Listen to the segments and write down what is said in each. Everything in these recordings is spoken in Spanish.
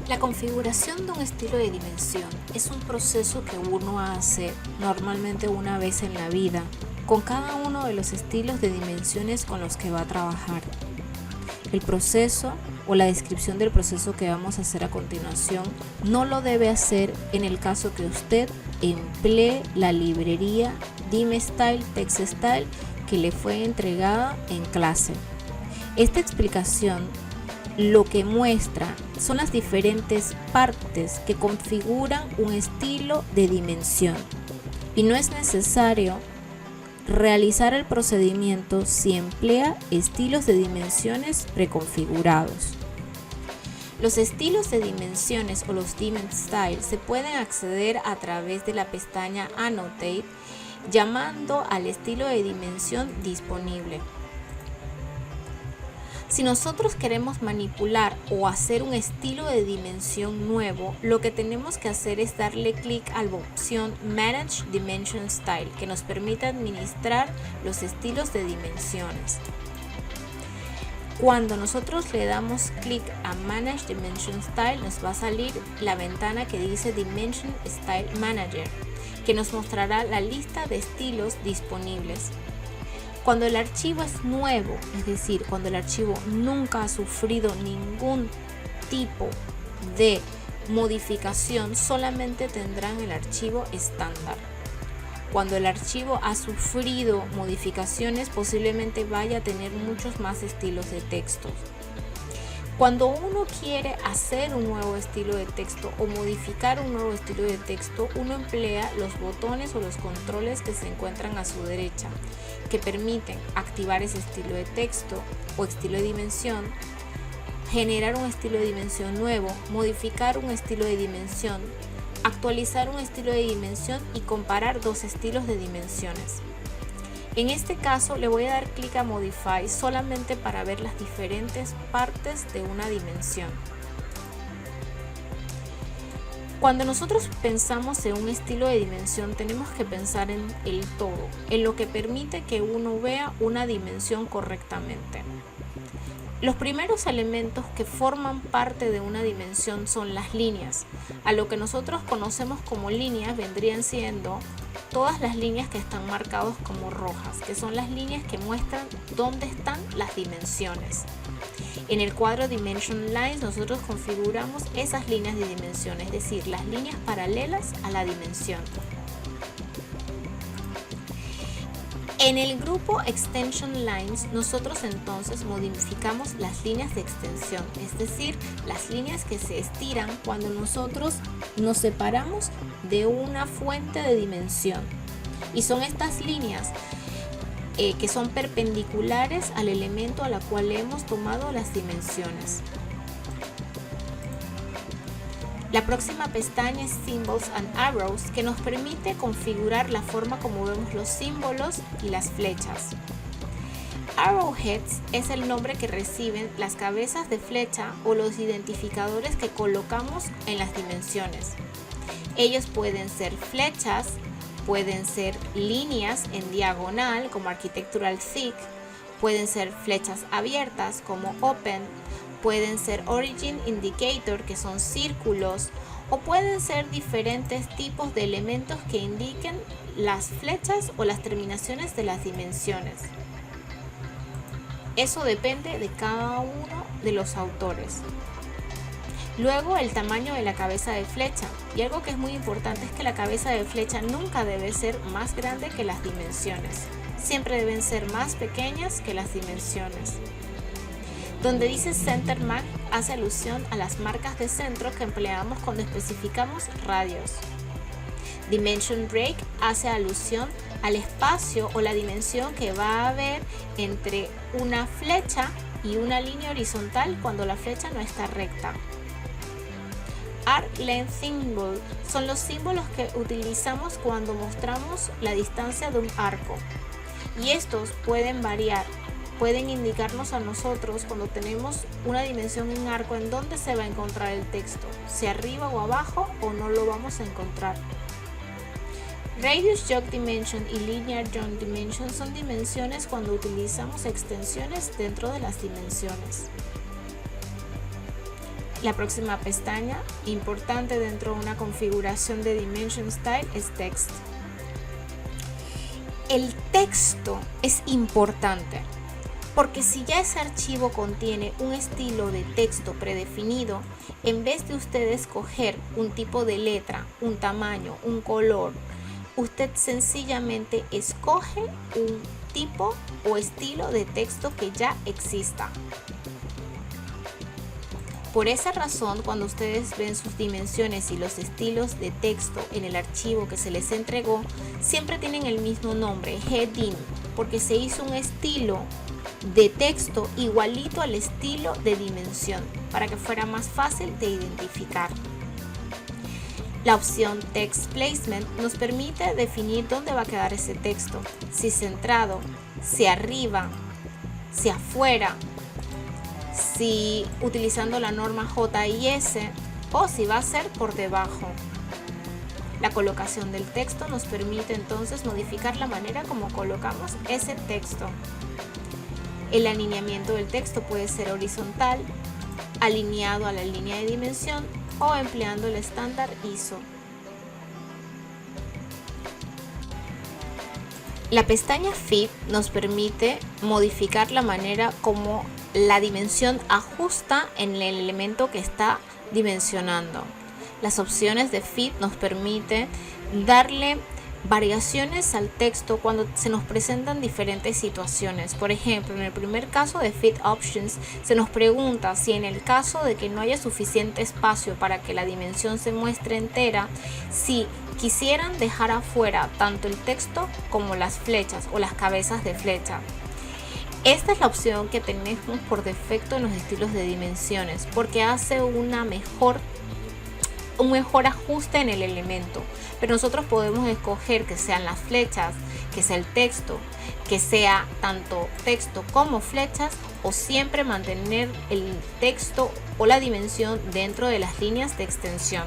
La configuración de un estilo de dimensión es un proceso que uno hace normalmente una vez en la vida con cada uno de los estilos de dimensiones con los que va a trabajar. El proceso o la descripción del proceso que vamos a hacer a continuación no lo debe hacer en el caso que usted emplee la librería DimeStyle TextStyle que le fue entregada en clase. Esta explicación lo que muestra son las diferentes partes que configuran un estilo de dimensión y no es necesario realizar el procedimiento si emplea estilos de dimensiones preconfigurados. Los estilos de dimensiones o los DimeStyle se pueden acceder a través de la pestaña Annotate llamando al estilo de dimensión disponible. Si nosotros queremos manipular o hacer un estilo de dimensión nuevo, lo que tenemos que hacer es darle clic a la opción Manage Dimension Style, que nos permite administrar los estilos de dimensiones. Cuando nosotros le damos clic a Manage Dimension Style, nos va a salir la ventana que dice Dimension Style Manager, que nos mostrará la lista de estilos disponibles. Cuando el archivo es nuevo, es decir, cuando el archivo nunca ha sufrido ningún tipo de modificación, solamente tendrán el archivo estándar. Cuando el archivo ha sufrido modificaciones, posiblemente vaya a tener muchos más estilos de texto. Cuando uno quiere hacer un nuevo estilo de texto o modificar un nuevo estilo de texto, uno emplea los botones o los controles que se encuentran a su derecha, que permiten activar ese estilo de texto o estilo de dimensión, generar un estilo de dimensión nuevo, modificar un estilo de dimensión, actualizar un estilo de dimensión y comparar dos estilos de dimensiones. En este caso le voy a dar clic a Modify solamente para ver las diferentes partes de una dimensión. Cuando nosotros pensamos en un estilo de dimensión tenemos que pensar en el todo, en lo que permite que uno vea una dimensión correctamente. Los primeros elementos que forman parte de una dimensión son las líneas. A lo que nosotros conocemos como líneas vendrían siendo todas las líneas que están marcadas como rojas, que son las líneas que muestran dónde están las dimensiones. En el cuadro Dimension Lines nosotros configuramos esas líneas de dimensión, es decir, las líneas paralelas a la dimensión. En el grupo Extension Lines nosotros entonces modificamos las líneas de extensión, es decir, las líneas que se estiran cuando nosotros nos separamos de una fuente de dimensión. Y son estas líneas que son perpendiculares al elemento a la cual hemos tomado las dimensiones. La próxima pestaña es Symbols and Arrows, que nos permite configurar la forma como vemos los símbolos y las flechas. Arrowheads es el nombre que reciben las cabezas de flecha o los identificadores que colocamos en las dimensiones. Ellos pueden ser flechas, pueden ser líneas en diagonal como Architectural Thick, pueden ser flechas abiertas como Open, pueden ser Origin Indicator que son círculos o pueden ser diferentes tipos de elementos que indiquen las flechas o las terminaciones de las dimensiones. Eso depende de cada uno de los autores. Luego el tamaño de la cabeza de flecha, y algo que es muy importante es que la cabeza de flecha nunca debe ser más grande que las dimensiones, siempre deben ser más pequeñas que las dimensiones. Donde dice Center Mark hace alusión a las marcas de centro que empleamos cuando especificamos radios. Dimension Break hace alusión al espacio o la dimensión que va a haber entre una flecha y una línea horizontal cuando la flecha no está recta. arc length symbol son los símbolos que utilizamos cuando mostramos la distancia de un arco. Y estos pueden variar, pueden indicarnos a nosotros cuando tenemos una dimensión en arco en dónde se va a encontrar el texto, si arriba o abajo o no lo vamos a encontrar. Radius Jog Dimension y Linear Jog Dimension son dimensiones cuando utilizamos extensiones dentro de las dimensiones. La próxima pestaña, importante dentro de una configuración de Dimension Style, es Text. El texto es importante porque si ya ese archivo contiene un estilo de texto predefinido, en vez de usted escoger un tipo de letra, un tamaño, un color, usted sencillamente escoge un tipo o estilo de texto que ya exista. Por esa razón, cuando ustedes ven sus dimensiones y los estilos de texto en el archivo que se les entregó, siempre tienen el mismo nombre, heading, porque se hizo un estilo de texto igualito al estilo de dimensión, para que fuera más fácil de identificar. La opción Text Placement nos permite definir dónde va a quedar ese texto, si centrado, si arriba, si afuera, si utilizando la norma JIS o si va a ser por debajo. La colocación del texto nos permite entonces modificar la manera como colocamos ese texto. El alineamiento del texto puede ser horizontal, alineado a la línea de dimensión o empleando el estándar ISO. La pestaña Fit nos permite modificar la manera como la dimensión ajusta en el elemento que está dimensionando. Las opciones de Fit nos permiten darle variaciones al texto cuando se nos presentan diferentes situaciones. Por ejemplo, en el primer caso de Fit Options se nos pregunta si en el caso de que no haya suficiente espacio para que la dimensión se muestre entera, si quisieran dejar afuera tanto el texto como las flechas o las cabezas de flecha. Esta es la opción que tenemos por defecto en los estilos de dimensiones porque hace un mejor ajuste en el elemento, pero nosotros podemos escoger que sean las flechas, que sea el texto, que sea tanto texto como flechas, o siempre mantener el texto o la dimensión dentro de las líneas de extensión.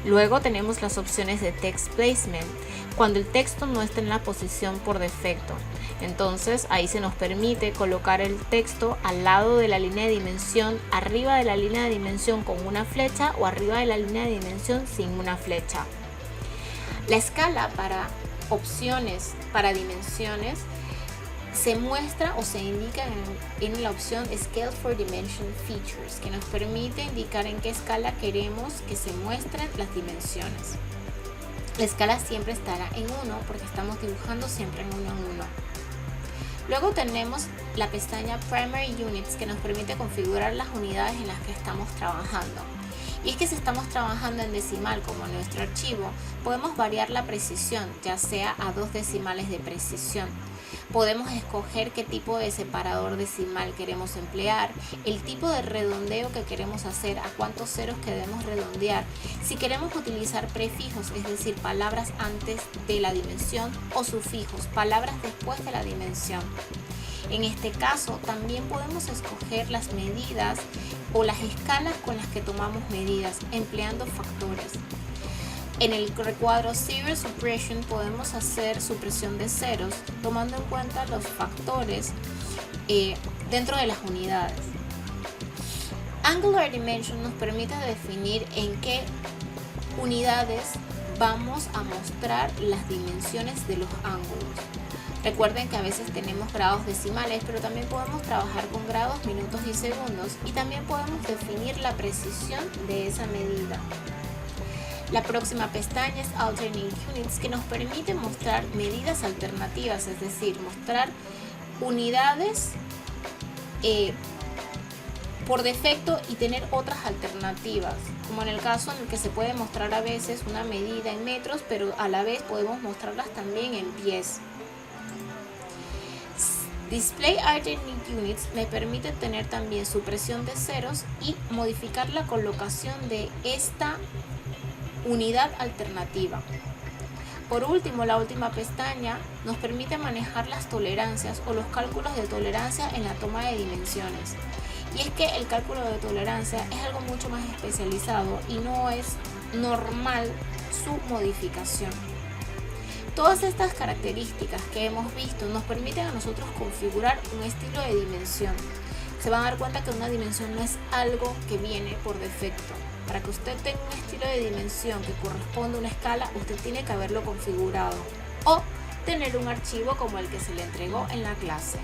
Luego tenemos las opciones de Text Placement, cuando el texto no está en la posición por defecto. Entonces ahí se nos permite colocar el texto al lado de la línea de dimensión, arriba de la línea de dimensión con una flecha o arriba de la línea de dimensión sin una flecha. La escala para opciones, para dimensiones, se muestra o se indica en la opción Scale for Dimension Features, que nos permite indicar en qué escala queremos que se muestren las dimensiones. La escala siempre estará en 1 porque estamos dibujando siempre en 1 en 1. Luego tenemos la pestaña Primary Units, que nos permite configurar las unidades en las que estamos trabajando. Y es que si estamos trabajando en decimal como en nuestro archivo, podemos variar la precisión, ya sea a 2 decimales de precisión. Podemos escoger qué tipo de separador decimal queremos emplear, el tipo de redondeo que queremos hacer, a cuántos ceros queremos redondear, si queremos utilizar prefijos, es decir, palabras antes de la dimensión, o sufijos, palabras después de la dimensión. En este caso también podemos escoger las medidas o las escalas con las que tomamos medidas, empleando factores. En el recuadro Zero Suppression podemos hacer supresión de ceros, tomando en cuenta los factores dentro de las unidades. Angular Dimension nos permite definir en qué unidades vamos a mostrar las dimensiones de los ángulos. Recuerden que a veces tenemos grados decimales, pero también podemos trabajar con grados, minutos y segundos, y también podemos definir la precisión de esa medida. La próxima pestaña es Alternate Units, que nos permite mostrar medidas alternativas, es decir, mostrar unidades por defecto y tener otras alternativas, como en el caso en el que se puede mostrar a veces una medida en metros, pero a la vez podemos mostrarlas también en pies. Display Alternate Units me permite tener también supresión de ceros y modificar la colocación de esta unidad alternativa. Por último, la última pestaña nos permite manejar las tolerancias o los cálculos de tolerancia en la toma de dimensiones. Y es que el cálculo de tolerancia es algo mucho más especializado y no es normal su modificación. Todas estas características que hemos visto nos permiten a nosotros configurar un estilo de dimensión. Se van a dar cuenta que una dimensión no es algo que viene por defecto. Para que usted tenga un estilo de dimensión que corresponda a una escala, usted tiene que haberlo configurado o tener un archivo como el que se le entregó en la clase.